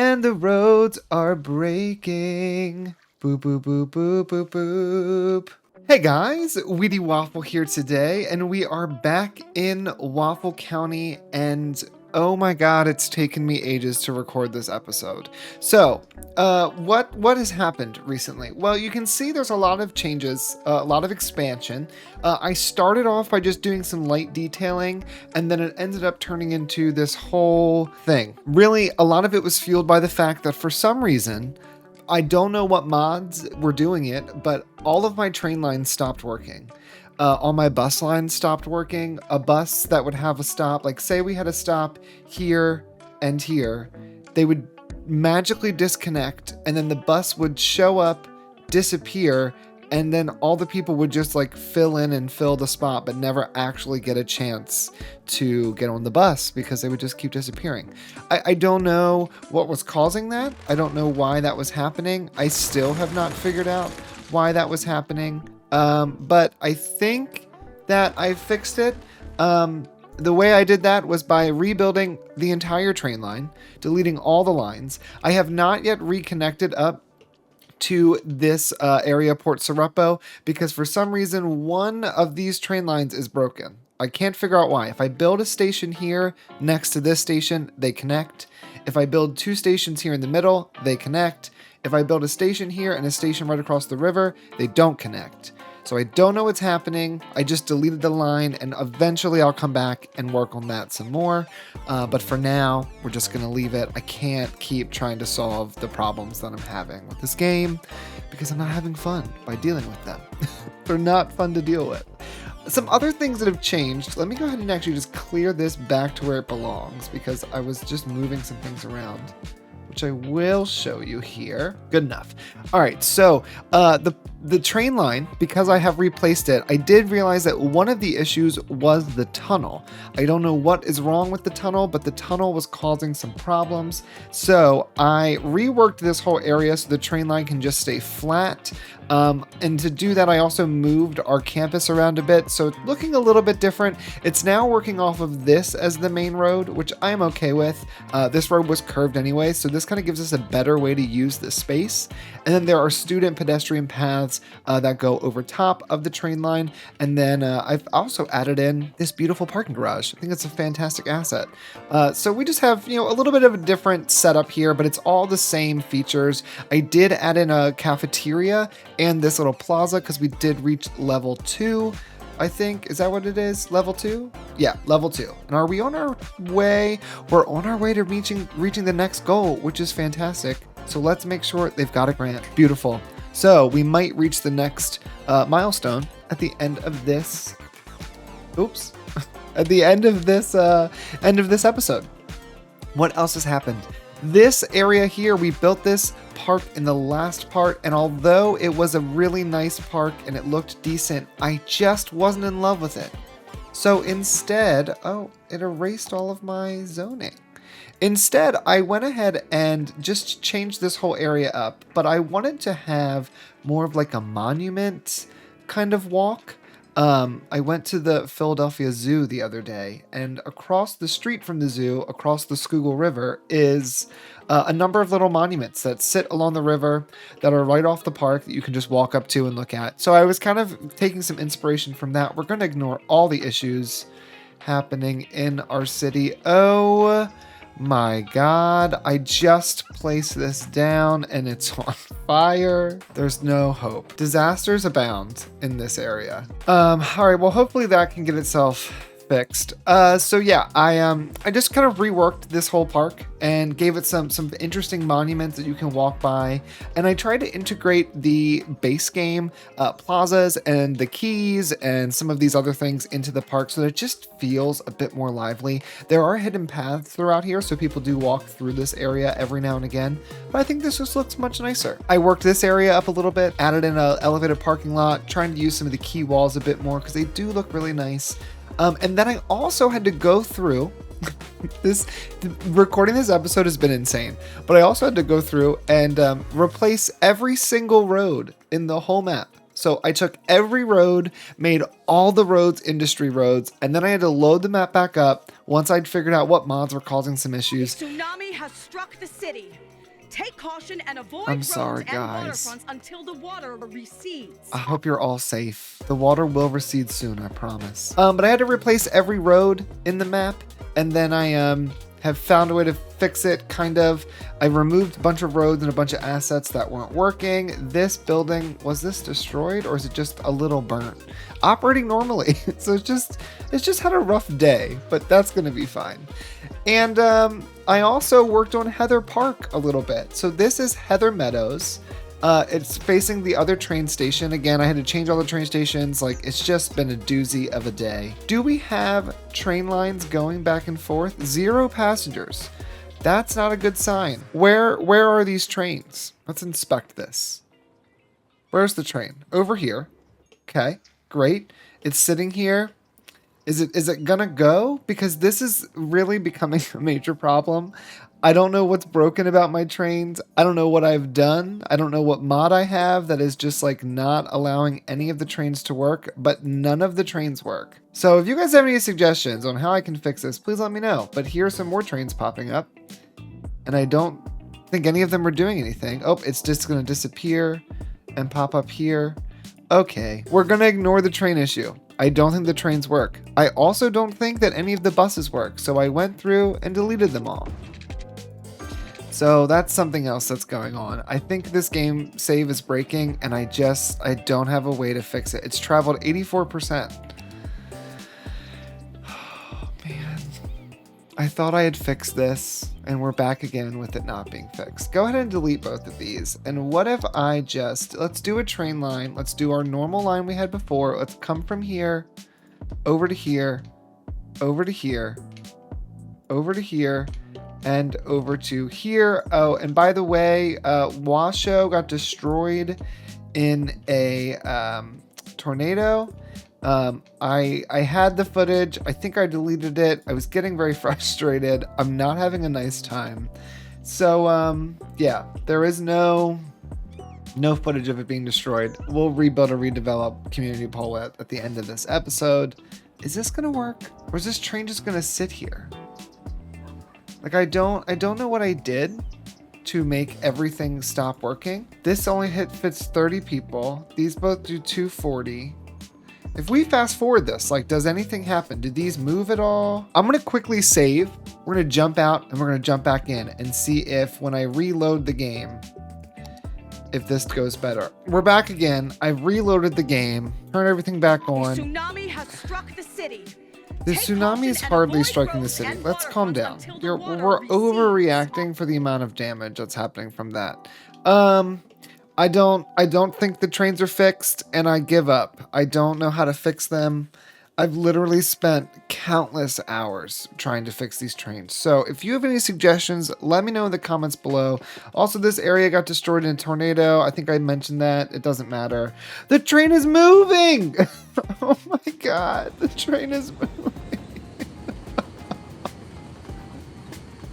and the roads are breaking. Boop, boop, boop, boop, boop, boop. Hey guys, Wheatywaffle here today, and we are back in Waffle County, and oh my god, it's taken me ages to record this episode. So, what has happened recently? Well, you can see there's a lot of changes, a lot of expansion. I started off by just doing some light detailing, and then it ended up turning into this whole thing. Really, a lot of it was fueled by the fact that for some reason, I don't know what mods were doing it, but all of my train lines stopped working. All my bus lines stopped working. A bus that would have a stop, like say we had a stop here and here, they would magically disconnect, and then the bus would show up, disappear, and then all the people would just like fill in and fill the spot, but never actually get a chance to get on the bus because they would just keep disappearing. I don't know what was causing that. I don't know why that was happening. I still have not figured out why that was happening. But I think that I fixed it. The way I did that was by rebuilding the entire train line, deleting all the lines. I have not yet reconnected up to this area, Port Seruppo, because for some reason one of these train lines is broken. I can't figure out why. If I build a station here next to this station, they connect. If I build two stations here in the middle, they connect. If I build a station here and a station right across the river, they don't connect. So I don't know what's happening. I just deleted the line, and eventually I'll come back and work on that some more. But for now, we're just going to leave it. I can't keep trying to solve the problems that I'm having with this game because I'm not having fun by dealing with them. They're not fun to deal with. Some other things that have changed. Let me go ahead and actually just clear this back to where it belongs because I was just moving some things around, which I will show you here. Good enough. All right, so the train line, because I have replaced it, I did realize that one of the issues was the tunnel. I don't know what is wrong with the tunnel, but the tunnel was causing some problems. So I reworked this whole area so the train line can just stay flat. And to do that, I also moved our campus around a bit, so it's looking a little bit different. It's now working off of this as the main road, which I'm okay with. This road was curved anyway, so this kind of gives us a better way to use the space. And then there are student pedestrian paths that go over top of the train line. And then I've also added in this beautiful parking garage. I think it's a fantastic asset. So we just have, a little bit of a different setup here, but it's all the same features. I did add in a cafeteria and this little plaza because we did reach level 2. I think, is that what it is? Level 2? Yeah, level 2. And are we on our way? We're on our way to reaching the next goal, which is fantastic. So let's make sure they've got a grant. Beautiful. So we might reach the next milestone at the end of this. Oops. At the end of this episode. What else has happened? This area here, we built this park in the last part, and although it was a really nice park and it looked decent, I just wasn't in love with it. So instead, it erased all of my zoning. Instead, I went ahead and just changed this whole area up, but I wanted to have more of like a monument kind of walk. I went to the Philadelphia Zoo the other day, and across the street from the zoo, across the Schuylkill River, is a number of little monuments that sit along the river that are right off the park that you can just walk up to and look at. So I was kind of taking some inspiration from that. We're going to ignore all the issues happening in our city. Oh my god, I just placed this down and it's on fire. There's no hope. Disasters abound in this area. All right, well, hopefully that can get itself fixed. So yeah, I just kind of reworked this whole park and gave it some interesting monuments that you can walk by. And I tried to integrate the base game plazas and the keys and some of these other things into the park so that it just feels a bit more lively. There are hidden paths throughout here, so people do walk through this area every now and again, but I think this just looks much nicer. I worked this area up a little bit, added in an elevated parking lot, trying to use some of the key walls a bit more because they do look really nice. And then I also had to go through recording this episode has been insane, but I also had to go through and replace every single road in the whole map. So I took every road, made all the roads industry roads, and then I had to load the map back up once I'd figured out what mods were causing some issues. A tsunami has struck the city. Take caution and avoid I'm sorry, roads and guys. waterfronts until the water recedes. I hope you're all safe. The water will recede soon, I promise. But I had to replace every road in the map, and then I have found a way to fix it, kind of. I removed a bunch of roads and a bunch of assets that weren't working. This building, was this destroyed or is it just a little burnt? Operating normally. So it's just had a rough day, but that's gonna be fine. And I also worked on Heather Park a little bit. So this is Heather Meadows. It's facing the other train station. Again, I had to change all the train stations. Like, it's just been a doozy of a day. Do we have train lines going back and forth? 0 passengers. That's not a good sign. Where are these trains? Let's inspect this. Where's the train? Over here. Okay, great. It's sitting here. Is it gonna go? Because this is really becoming a major problem. I don't know what's broken about my trains. I don't know what I've done. I don't know what mod I have that is just like not allowing any of the trains to work, but none of the trains work. So if you guys have any suggestions on how I can fix this, please let me know. But here are some more trains popping up, and I don't think any of them are doing anything. Oh, it's just gonna disappear and pop up here. Okay, we're gonna ignore the train issue. I don't think the trains work. I also don't think that any of the buses work, so I went through and deleted them all. So that's something else that's going on. I think this game save is breaking, and I don't have a way to fix it. It's traveled 84%. Oh, man. I thought I had fixed this, and we're back again with it not being fixed. Go ahead and delete both of these. And what if let's do a train line. Let's do our normal line we had before. Let's come from here, over to here, over to here, over to here, and over to here. Oh, and by the way, Washoe got destroyed in a tornado. I had the footage. I think I deleted it. I was getting very frustrated. I'm not having a nice time. So yeah, there is no footage of it being destroyed. We'll rebuild a redevelop community poll at the end of this episode. Is this gonna work? Or is this train just gonna sit here? Like, I don't know what I did to make everything stop working. This only fits 30 people. These both do 240. If we fast forward this, like, does anything happen? Did these move at all? I'm gonna quickly save. We're gonna jump out and we're gonna jump back in and see if when I reload the game, if this goes better. We're back again. I've reloaded the game, turned everything back on. The tsunami has struck the city. The tsunami is hardly striking the city. Let's calm down. We're overreacting for the amount of damage that's happening from that. I don't think the trains are fixed, and I give up. I don't know how to fix them. I've literally spent countless hours trying to fix these trains. So if you have any suggestions, let me know in the comments below. Also, this area got destroyed in a tornado. I think I mentioned that. It doesn't matter. The train is moving! Oh my god, the train is moving.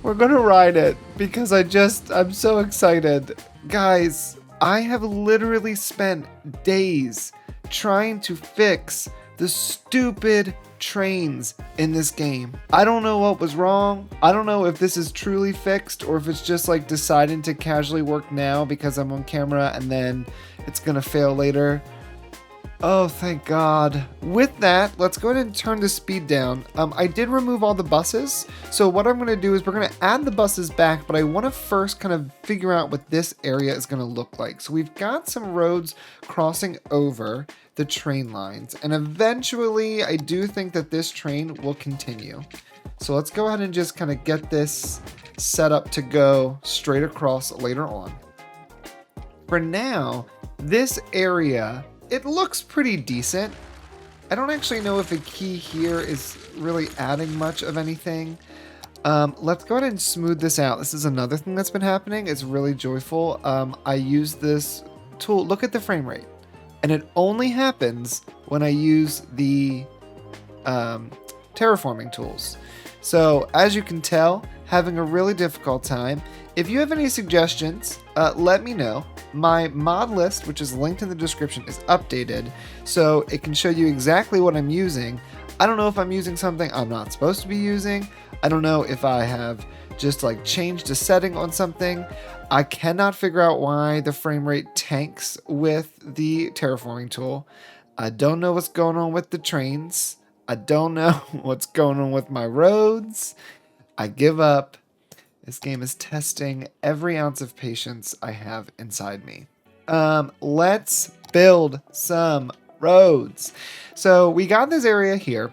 We're gonna ride it because I'm so excited. Guys, I have literally spent days trying to fix the stupid trains in this game. I don't know what was wrong. I don't know if this is truly fixed or if it's just like deciding to casually work now because I'm on camera and then it's gonna fail later. Oh, thank God. With that, let's go ahead and turn the speed down. I did remove all the buses. So what I'm going to do is we're going to add the buses back, but I want to first kind of figure out what this area is going to look like. So we've got some roads crossing over the train lines, and eventually I do think that this train will continue. So let's go ahead and just kind of get this set up to go straight across later on. For now, this area, it looks pretty decent. I don't actually know if a key here is really adding much of anything. Let's go ahead and smooth this out. This is another thing that's been happening. It's really joyful. I use this tool. Look at the frame rate. And it only happens when I use the terraforming tools. So as you can tell, having a really difficult time. If you have any suggestions, let me know. My mod list, which is linked in the description, is updated, so it can show you exactly what I'm using. I don't know if I'm using something I'm not supposed to be using. I don't know if I have just like changed a setting on something. I cannot figure out why the frame rate tanks with the terraforming tool. I don't know what's going on with the trains. I don't know what's going on with my roads. I give up. This game is testing every ounce of patience I have inside me. Let's build some roads. So we got this area here.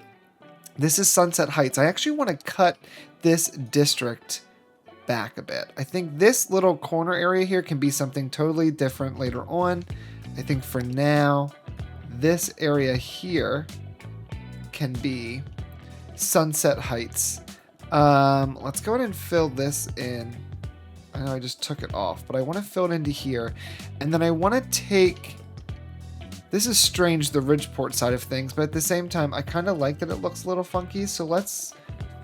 This is Sunset Heights. I actually want to cut this district back a bit. I think this little corner area here can be something totally different later on. I think for now, this area here can be Sunset Heights. Let's go ahead and fill this in. I know I just took it off, but I want to fill it into here. And then I want to take... This is strange, the Ridgeport side of things, but at the same time, I kind of like that it looks a little funky, so let's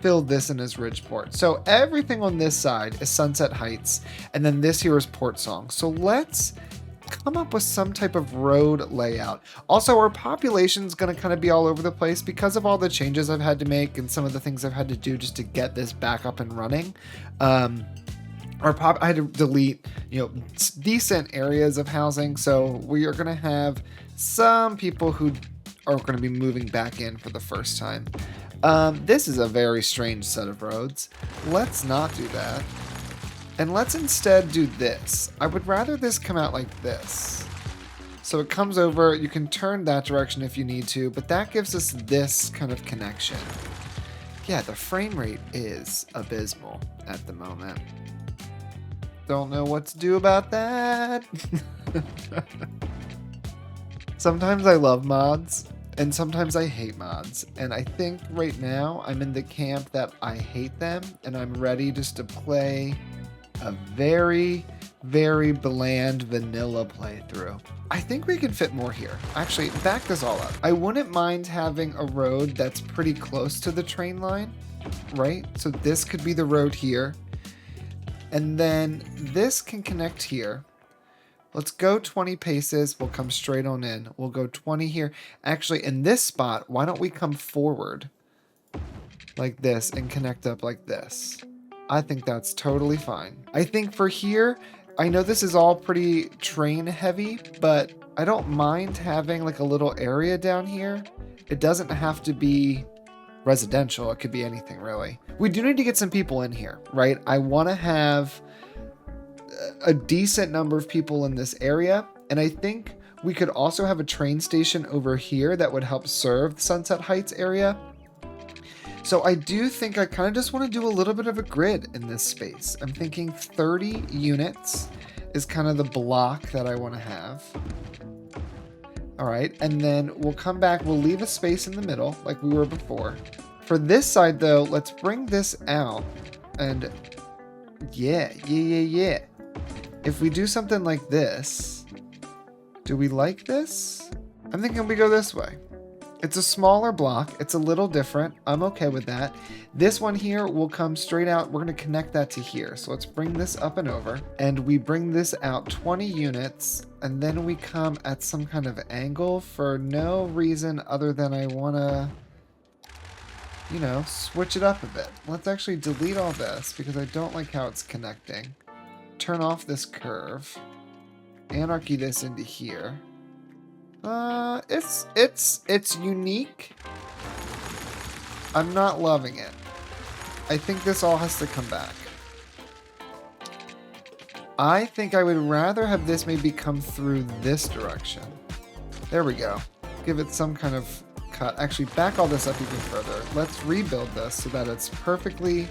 fill this in as Ridgeport. So everything on this side is Sunset Heights, and then this here is Port Song. So let's come up with some type of road layout. Also, our population is going to kind of be all over the place because of all the changes I've had to make and some of the things I've had to do just to get this back up and running. I had to delete, decent areas of housing, so we are going to have some people who are going to be moving back in for the first time. This is a very strange set of roads. Let's not do that. And let's instead do this. I would rather this come out like this. So it comes over, you can turn that direction if you need to, but that gives us this kind of connection. Yeah, the frame rate is abysmal at the moment. Don't know what to do about that. Sometimes I love mods, and sometimes I hate mods. And I think right now I'm in the camp that I hate them, and I'm ready just to play a very, very bland vanilla playthrough. I think we can fit more here. Actually, back this all up. I wouldn't mind having a road that's pretty close to the train line, right? So this could be the road here. And then this can connect here. Let's go 20 paces. We'll come straight on in. We'll go 20 here. Actually, in this spot, why don't we come forward like this and connect up like this? I think that's totally fine. I think for here, I know this is all pretty train heavy, but I don't mind having like a little area down here. It doesn't have to be residential. It could be anything really. We do need to get some people in here, right? I want to have a decent number of people in this area. And I think we could also have a train station over here that would help serve the Sunset Heights area. So I do think I kind of just want to do a little bit of a grid in this space. I'm thinking 30 units is kind of the block that I want to have. All right, and then we'll come back. We'll leave a space in the middle like we were before. For this side, though, let's bring this out. And yeah. If we do something like this, do we like this? I'm thinking we go this way. It's a smaller block. It's a little different. I'm okay with that. This one here will come straight out. We're going to connect that to here. So let's bring this up and over. And we bring this out 20 units. And then we come at some kind of angle for no reason other than I want to, switch it up a bit. Let's actually delete all this because I don't like how it's connecting. Turn off this curve. Anarchy this into here. It's unique. I'm not loving it. I think this all has to come back. I think I would rather have this maybe come through this direction. There we go. Give it some kind of cut. Actually, back all this up even further. Let's rebuild this so that it's perfectly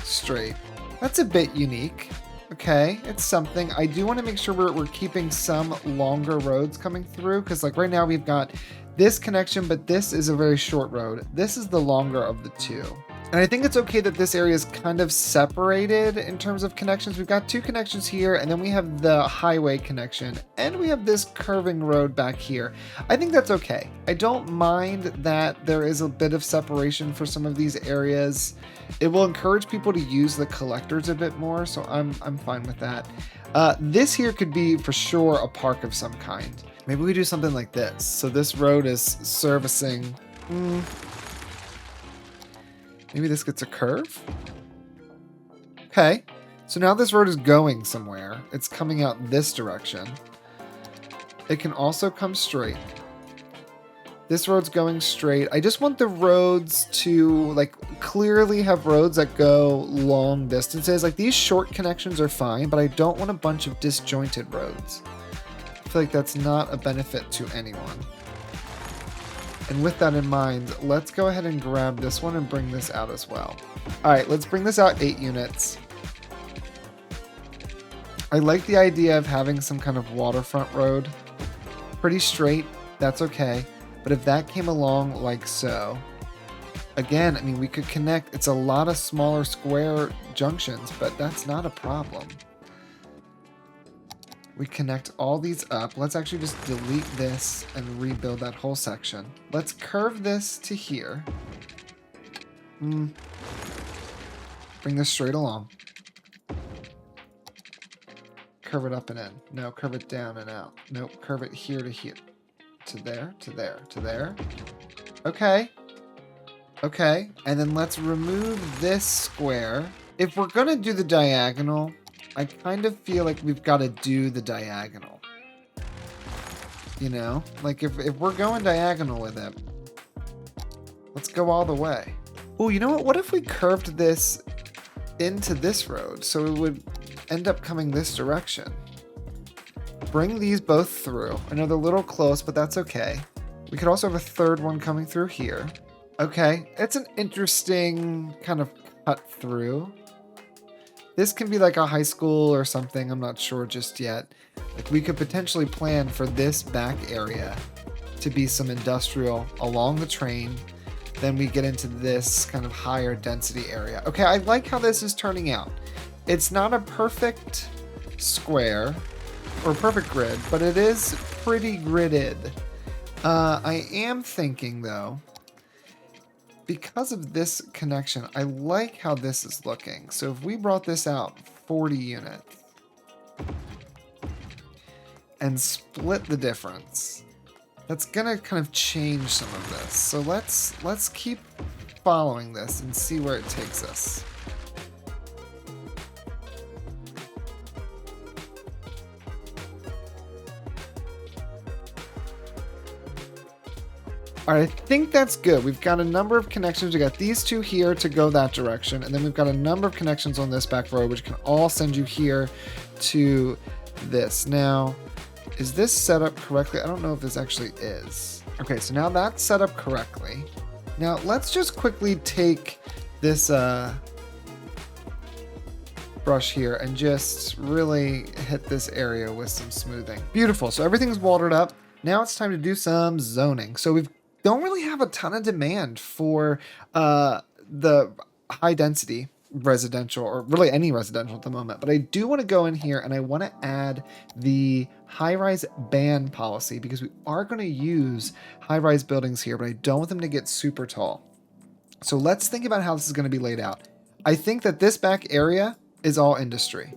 straight. That's a bit unique. Okay, it's something. I do want to make sure we're keeping some longer roads coming through because like right now we've got this connection, but this is a very short road. This is the longer of the two. And I think it's okay that this area is kind of separated in terms of connections. We've got two connections here, and then we have the highway connection, and we have this curving road back here. I think that's okay. I don't mind that there is a bit of separation for some of these areas. It will encourage people to use the collectors a bit more, so I'm fine with that. This here could be for sure a park of some kind. Maybe we do something like this. So this road is servicing... Maybe this gets a curve? Okay. So now this road is going somewhere. It's coming out this direction. It can also come straight. This road's going straight. I just want the roads to like clearly have roads that go long distances. Like these short connections are fine, but I don't want a bunch of disjointed roads. I feel like that's not a benefit to anyone. And with that in mind, let's go ahead and grab this one and bring this out as well. All right, let's bring this out 8 units. I like the idea of having some kind of waterfront road. Pretty straight, that's okay. But if that came along like so, again, I mean, we could connect. It's a lot of smaller square junctions, but that's not a problem. We connect all these up. Let's actually just delete this and rebuild that whole section. Let's curve this to here. Bring this straight along. Curve it up and in. No, curve it down and out. Nope, curve it here to here. To there, to there, to there. Okay. Okay, and then let's remove this square. If we're gonna do the diagonal, I kind of feel like we've got to do the diagonal. You know? Like if we're going diagonal with it, let's go all the way. Oh, you know what? What if we curved this into this road so it would end up coming this direction? Bring these both through. I know they're a little close, but that's okay. We could also have a third one coming through here. Okay, it's an interesting kind of cut through. This can be like a high school or something. I'm not sure just yet. Like we could potentially plan for this back area to be some industrial along the train. Then we get into this kind of higher density area. Okay, I like how this is turning out. It's not a perfect square or perfect grid, but it is pretty gridded. I am thinking though, because of this connection, I like how this is looking. So if we brought this out 40 units and split the difference, that's gonna kind of change some of this. So let's keep following this and see where it takes us. All right, I think that's good. We've got a number of connections. We got these two here to go that direction, and then we've got a number of connections on this back road, which can all send you here to this. Now, is this set up correctly? I don't know if this actually is. Okay, so now that's set up correctly. Now, let's just quickly take this brush here and just really hit this area with some smoothing. Beautiful. So everything's watered up. Now it's time to do some zoning. So we don't really have a ton of demand for the high density residential, or really any residential at the moment, but I do want to go in here and I want to add the high-rise ban policy because we are going to use high-rise buildings here, but I don't want them to get super tall. So let's think about how this is going to be laid out. I think that this back area is all industry.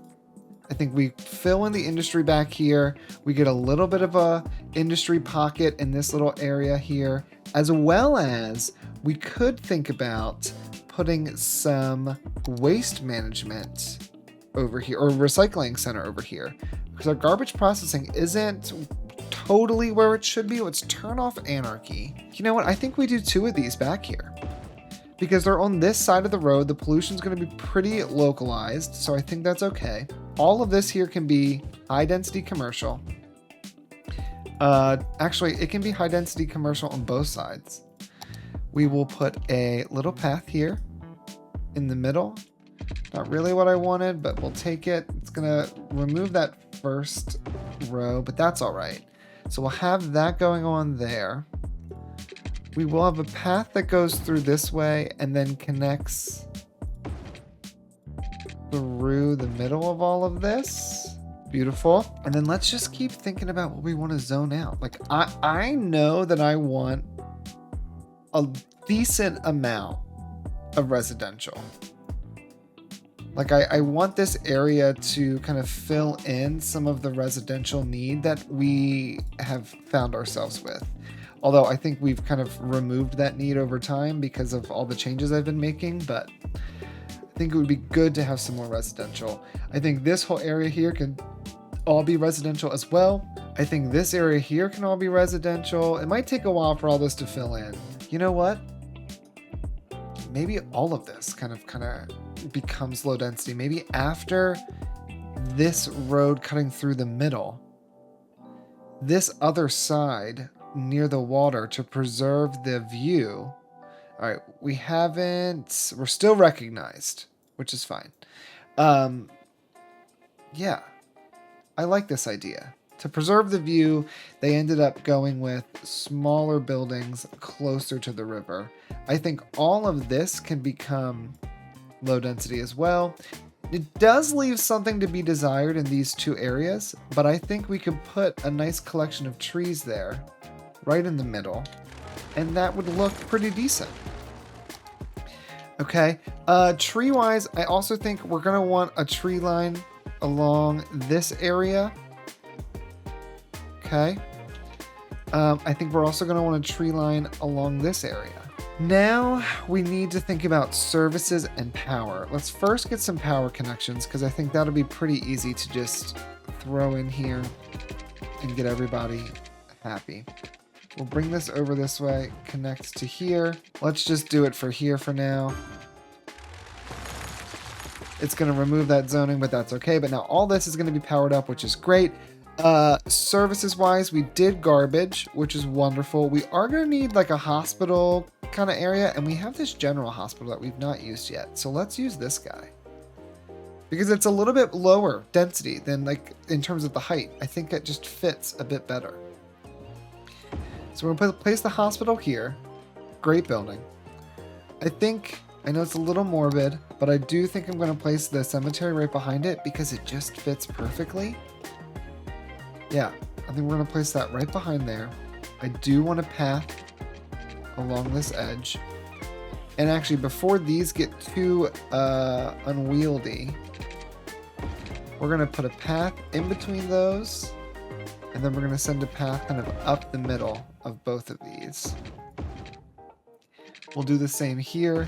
I think we fill in the industry back here. We get a little bit of a industry pocket in this little area here, as well as we could think about putting some waste management over here, or recycling center over here, because our garbage processing isn't totally where it should be. Let's turn off anarchy. You know what? I think we do 2 of these back here, because they're on this side of the road. The pollution's going to be pretty localized, so I think that's okay. All of this here can be high density commercial. Actually, it can be high density commercial on both sides. We will put a little path here in the middle. Not really what I wanted, but we'll take it. It's gonna remove that first row, but that's all right. So we'll have that going on there. We will have a path that goes through this way and then connects through the middle of all of this. Beautiful. And then let's just keep thinking about what we want to zone out. Like I know that I want a decent amount of residential. Like I want this area to kind of fill in some of the residential need that we have found ourselves with. Although I think we've kind of removed that need over time because of all the changes I've been making, but I think it would be good to have some more residential. I think this whole area here can all be residential as well. I think this area here can all be residential. It might take a while for all this to fill in. You know what? Maybe all of this kind of becomes low density. Maybe after this road cutting through the middle, this other side near the water to preserve the view. All right, we're still recognized, which is fine. Yeah, I like this idea. To preserve the view, they ended up going with smaller buildings closer to the river. I think all of this can become low density as well. It does leave something to be desired in these two areas, but I think we could put a nice collection of trees there, right in the middle, and that would look pretty decent. Okay, tree-wise, I also think we're gonna want a tree line along this area. Okay. I think we're also gonna want a tree line along this area. Now we need to think about services and power. Let's first get some power connections because I think that'll be pretty easy to just throw in here and get everybody happy. We'll bring this over this way, connect to here. Let's just do it for here for now. It's gonna remove that zoning, but that's okay. But now all this is gonna be powered up, which is great. Services wise, we did garbage, which is wonderful. We are gonna need like a hospital kind of area, and we have this general hospital that we've not used yet. So let's use this guy because it's a little bit lower density than like in terms of the height. I think it just fits a bit better. So we're gonna place the hospital here. Great building. I know it's a little morbid, but I do think I'm gonna place the cemetery right behind it because it just fits perfectly. Yeah, I think we're gonna place that right behind there. I do want a path along this edge. And actually, before these get too unwieldy, we're gonna put a path in between those, and then we're gonna send a path kind of up the middle of both of these. We'll do the same here.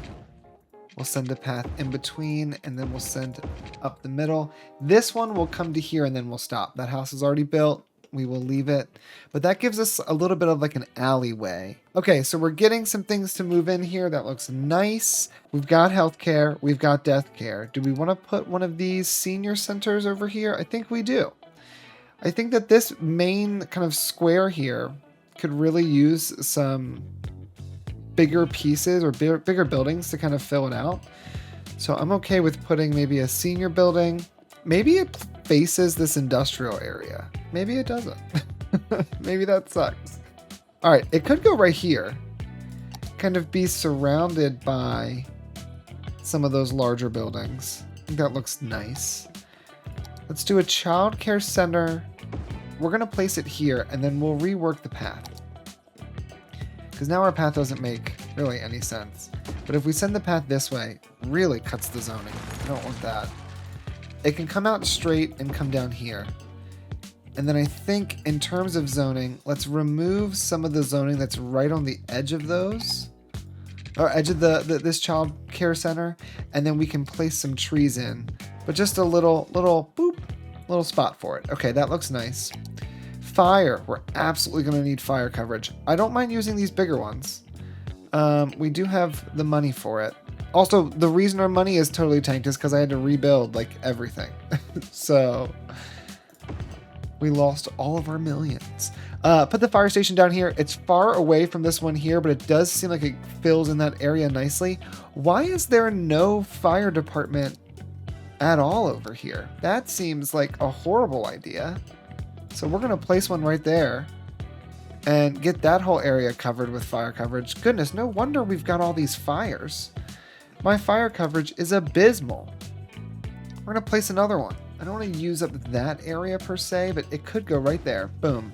We'll send a path in between, and then we'll send up the middle. This one will come to here, and then we'll stop. That house is already built. We will leave it. But that gives us a little bit of like an alleyway. Okay, so we're getting some things to move in here. That looks nice. We've got healthcare. We've got death care. Do we want to put one of these senior centers over here? I think we do. I think that this main kind of square here could really use some bigger pieces or bigger buildings to kind of fill it out. So I'm okay with putting maybe a senior building. Maybe it faces this industrial area. Maybe it doesn't. Maybe that sucks. All right, it could go right here. Kind of be surrounded by some of those larger buildings. I think that looks nice. Let's do a child care center. We're gonna place it here and then we'll rework the path. Because now our path doesn't make really any sense. But if we send the path this way, it really cuts the zoning. I don't want that. It can come out straight and come down here. And then I think in terms of zoning, let's remove some of the zoning that's right on the edge of those. Or edge of this child care center. And then we can place some trees in. But just a little boop, little spot for it. Okay, that looks nice. Fire. We're absolutely going to need fire coverage. I don't mind using these bigger ones. We do have the money for it. Also, the reason our money is totally tanked is because I had to rebuild like everything. So we lost all of our millions. Put the fire station down here. It's far away from this one here, but it does seem like it fills in that area nicely. Why is there no fire department at all over here? That seems like a horrible idea. So we're going to place one right there and get that whole area covered with fire coverage. Goodness, no wonder we've got all these fires. My fire coverage is abysmal. We're going to place another one. I don't want to use up that area per se, but it could go right there. Boom.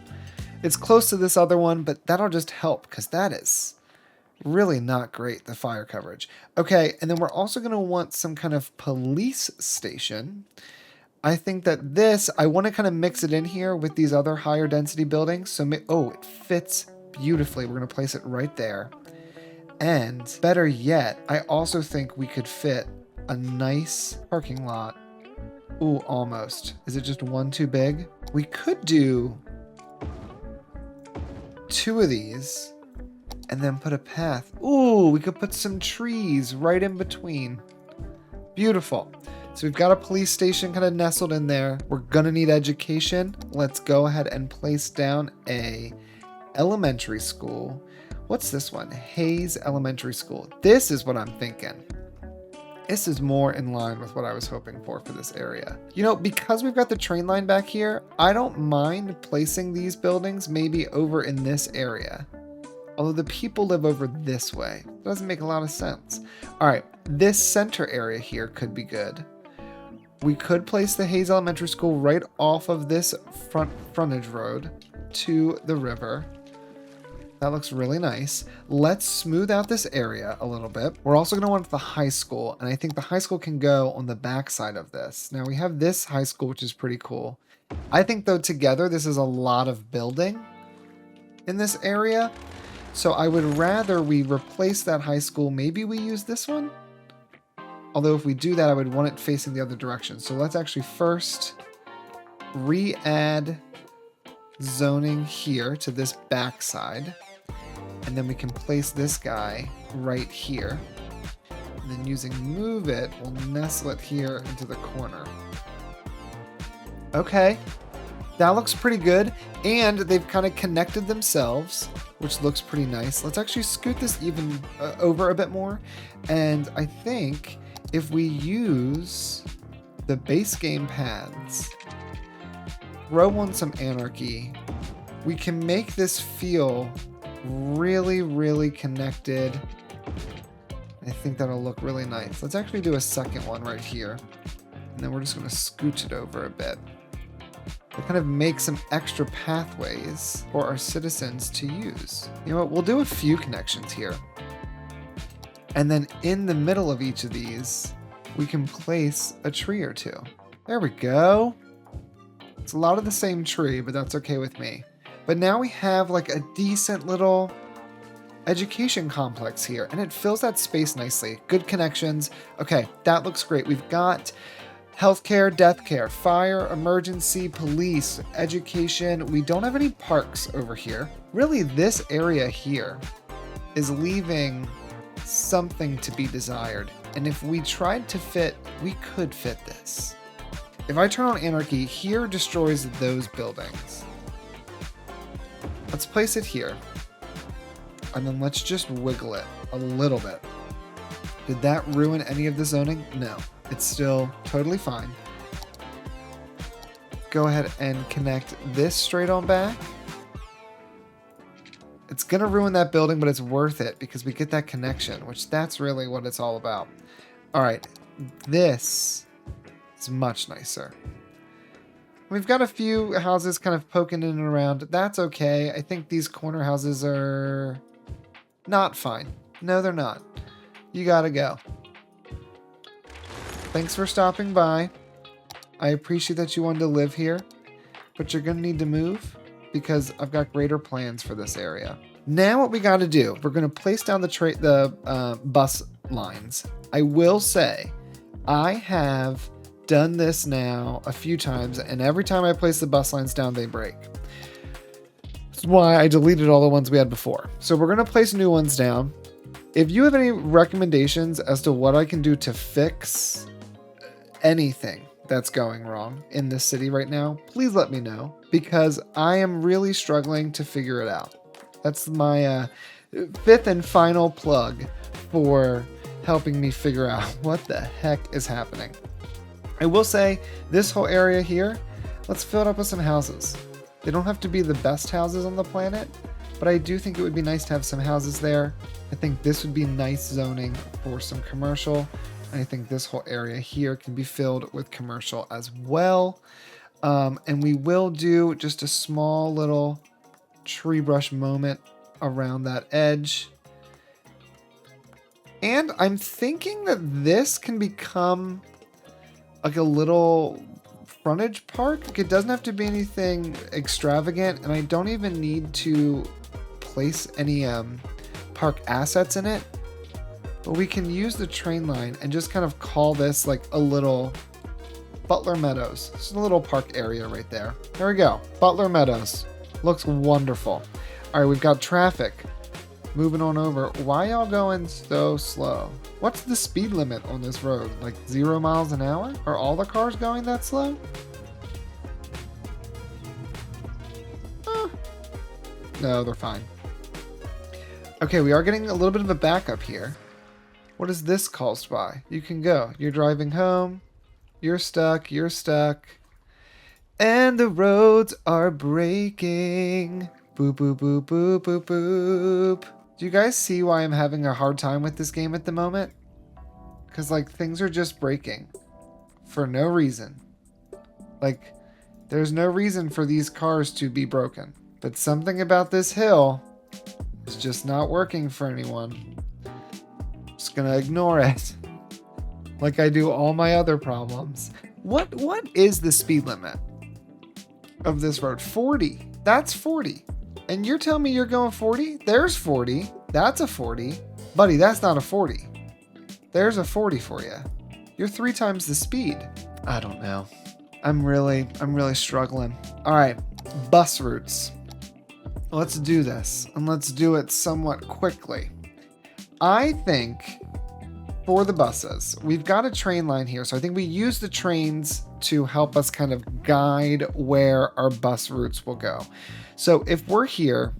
It's close to this other one, but that'll just help because that is really not great, the fire coverage. Okay, and then we're also going to want some kind of police station. I think that this, I want to kind of mix it in here with these other higher density buildings. So, it fits beautifully. We're going to place it right there. And better yet, I also think we could fit a nice parking lot. Ooh, almost. Is it just one too big? We could do 2 of these and then put a path. Ooh, we could put some trees right in between. Beautiful. So we've got a police station kind of nestled in there. We're gonna need education. Let's go ahead and place down a elementary school. What's this one? Hayes Elementary School. This is what I'm thinking. This is more in line with what I was hoping for this area. You know, because we've got the train line back here, I don't mind placing these buildings maybe over in this area. Although the people live over this way. It doesn't make a lot of sense. All right, this center area here could be good. We could place the Hayes Elementary School right off of this frontage road to the river. That looks really nice. Let's smooth out this area a little bit. We're also going to want the high school, and I think the high school can go on the back side of this. Now we have this high school, which is pretty cool. I think though together this is a lot of building in this area. So I would rather we replace that high school. Maybe we use this one. Although if we do that, I would want it facing the other direction. So let's actually first re-add zoning here to this back side. And then we can place this guy right here. And then using move it, we'll nestle it here into the corner. Okay, that looks pretty good. And they've kind of connected themselves, which looks pretty nice. Let's actually scoot this even over a bit more. And I think if we use the base game paths, throw on some anarchy, we can make this feel really, really connected. I think that'll look really nice. Let's actually do a second one right here. And then we're just going to scooch it over a bit. To kind of make some extra pathways for our citizens to use. You know what? We'll do a few connections here. And then in the middle of each of these, we can place a tree or two. There we go. It's a lot of the same tree, but that's okay with me. But now we have like a decent little education complex here, and it fills that space nicely. Good connections. Okay, that looks great. We've got healthcare, death care, fire, emergency, police, education. We don't have any parks over here. Really, this area here is leaving something to be desired. And if we tried to fit, we could fit this. If I turn on anarchy, here destroys those buildings. Let's place it here. And then let's just wiggle it a little bit. Did that ruin any of the zoning? No, it's still totally fine. Go ahead and connect this straight on back. It's gonna ruin that building, but it's worth it because we get that connection, which that's really what it's all about. All right, this is much nicer. We've got a few houses kind of poking in and around. That's okay. I think these corner houses are not fine. No, they're not. You gotta go. Thanks for stopping by. I appreciate that you wanted to live here, but you're gonna need to move because I've got greater plans for this area. Now what we gotta do, we're gonna place down the bus lines. I will say, I have done this now a few times, and every time I place the bus lines down, they break. That's why I deleted all the ones we had before. So we're gonna place new ones down. If you have any recommendations as to what I can do to fix anything that's going wrong in this city right now, please let me know, because I am really struggling to figure it out. That's my fifth and final plug for helping me figure out what the heck is happening. I will say this whole area here, let's fill it up with some houses. They don't have to be the best houses on the planet, but I do think it would be nice to have some houses there. I think this would be nice zoning for some commercial. And I think this whole area here can be filled with commercial as well. And we will do just a small little tree brush moment around that edge. And I'm thinking that this can become like a little frontage park. It doesn't have to be anything extravagant, and I don't even need to place any park assets in it. But we can use the train line and just kind of call this like a little Butler Meadows. It's a little park area right there. There we go. Butler Meadows. Looks wonderful. All right, we've got traffic. Moving on over. Why y'all going so slow? What's the speed limit on this road? Like 0 miles an hour? Are all the cars going that slow? No, they're fine. Okay, we are getting a little bit of a backup here. What is this caused by? You can go. You're driving home. You're stuck. You're stuck. And the roads are breaking. Boop, boop, boop, boop, boop, boop. Do you guys see why I'm having a hard time with this game at the moment? Because, like, things are just breaking. For no reason. Like, there's no reason for these cars to be broken. But something about this hill is just not working for anyone. Just gonna ignore it. Like I do all my other problems. What is the speed limit of this road? 40. That's 40. And you're telling me you're going 40? There's 40. That's a 40. Buddy, that's not a 40. There's a 40 for you. You're 3 times the speed. I don't know. I'm really struggling. All right, bus routes. Let's do this, and let's do it somewhat quickly. I think for the buses, we've got a train line here, so I think we use the trains to help us kind of guide where our bus routes will go. So if we're here,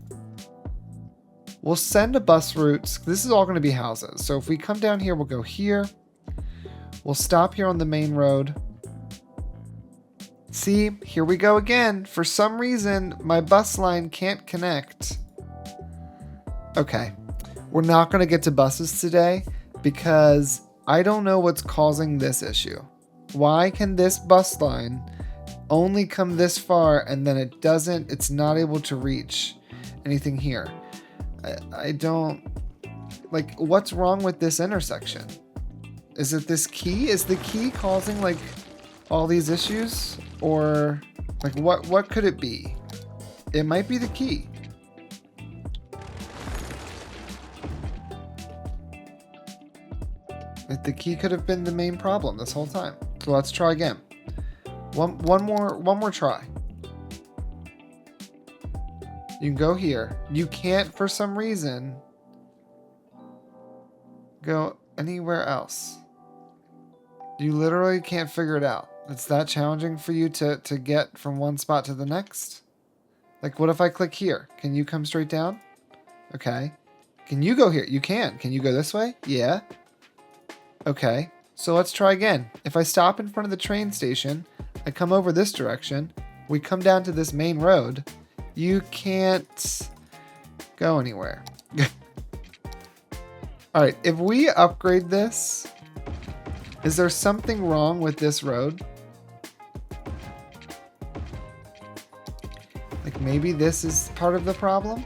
we'll send a bus route. This is all going to be houses. So if we come down here, we'll go here. We'll stop here on the main road. See, here we go again. For some reason, my bus line can't connect. Okay, we're not going to get to buses today because I don't know what's causing this issue. Why can this bus line only come this far and then it's not able to reach anything here? I don't, like, what's wrong with this intersection? Is it this key? Is the key causing, like, all these issues? Or, like, what could it be? It might be the key. Like, the key could have been the main problem this whole time. So let's try again. One more try. You can go here. You can't, for some reason, go anywhere else. You literally can't figure it out. It's that challenging for you to get from one spot to the next? Like, what if I click here? Can you come straight down? Okay. Can you go here? You can. Can you go this way? Yeah. Okay. So let's try again. If I stop in front of the train station, I come over this direction, we come down to this main road, you can't go anywhere. All right. If we upgrade this, is there something wrong with this road? Like, maybe this is part of the problem?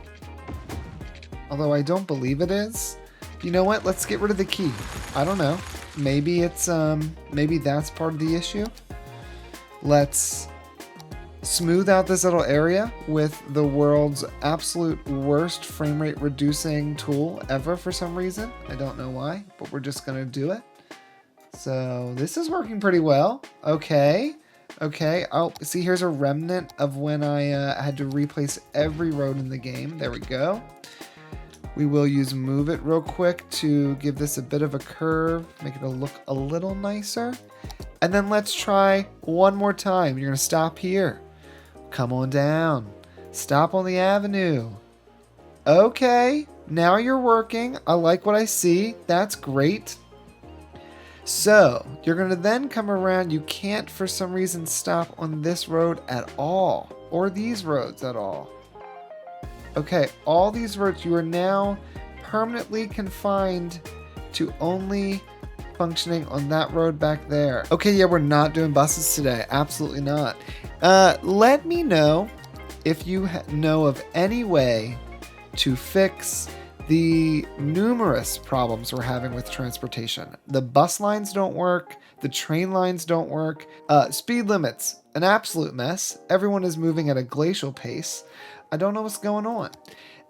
Although I don't believe it is. You know what? Let's get rid of the key. I don't know. Maybe it's, maybe that's part of the issue. Let's smooth out this little area with the world's absolute worst frame rate reducing tool ever for some reason. I don't know why, but we're just gonna do it. So this is working pretty well. Okay. Okay. Oh, see, here's a remnant of when I had to replace every road in the game. There we go. We will use Move It real quick to give this a bit of a curve, make it look a little nicer. And then let's try one more time. You're going to stop here. Come on down. Stop on the avenue. Okay. Now you're working. I like what I see. That's great. So you're going to then come around. You can't, for some reason, stop on this road at all, or these roads at all. Okay, all these roads, you are now permanently confined to only functioning on that road back there. Okay, yeah, we're not doing buses today. Absolutely not. Let me know if you know of any way to fix the numerous problems we're having with transportation. The bus lines don't work. The train lines don't work. Speed limits, an absolute mess. Everyone is moving at a glacial pace. I don't know what's going on.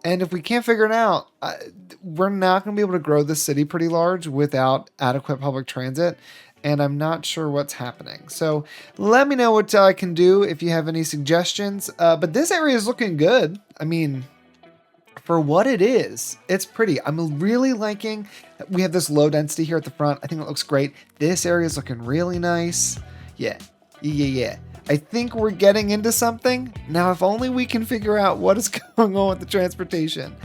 And if we can't figure it out, we're not going to be able to grow the city pretty large without adequate public transit. And I'm not sure what's happening. So let me know what I can do if you have any suggestions. But this area is looking good. I mean, for what it is, it's pretty. I'm really liking, we have this low density here at the front. I think it looks great. This area is looking really nice. Yeah. I think we're getting into something. Now, if only we can figure out what is going on with the transportation.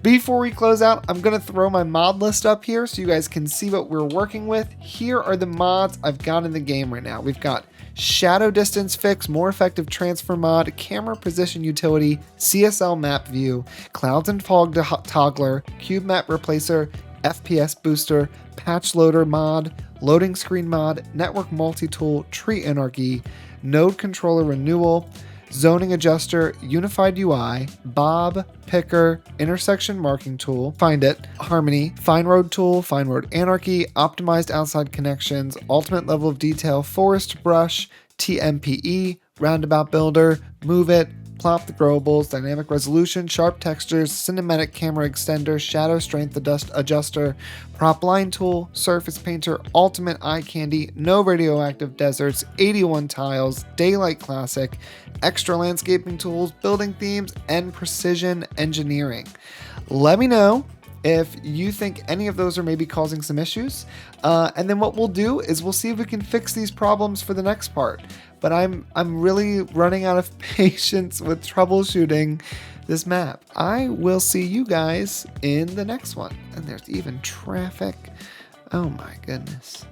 Before we close out, I'm going to throw my mod list up here so you guys can see what we're working with. Here are the mods I've got in the game right now. We've got Shadow Distance Fix, More Effective Transfer Mod, Camera Position Utility, CSL Map View, Clouds and Fog Toggler, Cube Map Replacer, FPS Booster, Patch Loader Mod, Loading Screen Mod, Network Multi-Tool, Tree Anarchy, Node Controller Renewal, Zoning Adjuster, Unified UI, Bob, Picker, Intersection Marking Tool, Find It, Harmony, Fine Road Tool, Fine Road Anarchy, Optimized Outside Connections, Ultimate Level of Detail, Forest Brush, TMPE, Roundabout Builder, Move It, Plop the Growables, Dynamic Resolution, Sharp Textures, Cinematic Camera Extender, Shadow Strength Adjuster, Prop Line Tool, Surface Painter, Ultimate Eye Candy, No Radioactive Deserts, 81 Tiles, Daylight Classic, Extra Landscaping Tools, Building Themes, and Precision Engineering. Let me know if you think any of those are maybe causing some issues. And then what we'll do is we'll see if we can fix these problems for the next part. But I'm really running out of patience with troubleshooting this map. I will see you guys in the next one. And there's even traffic. Oh my goodness.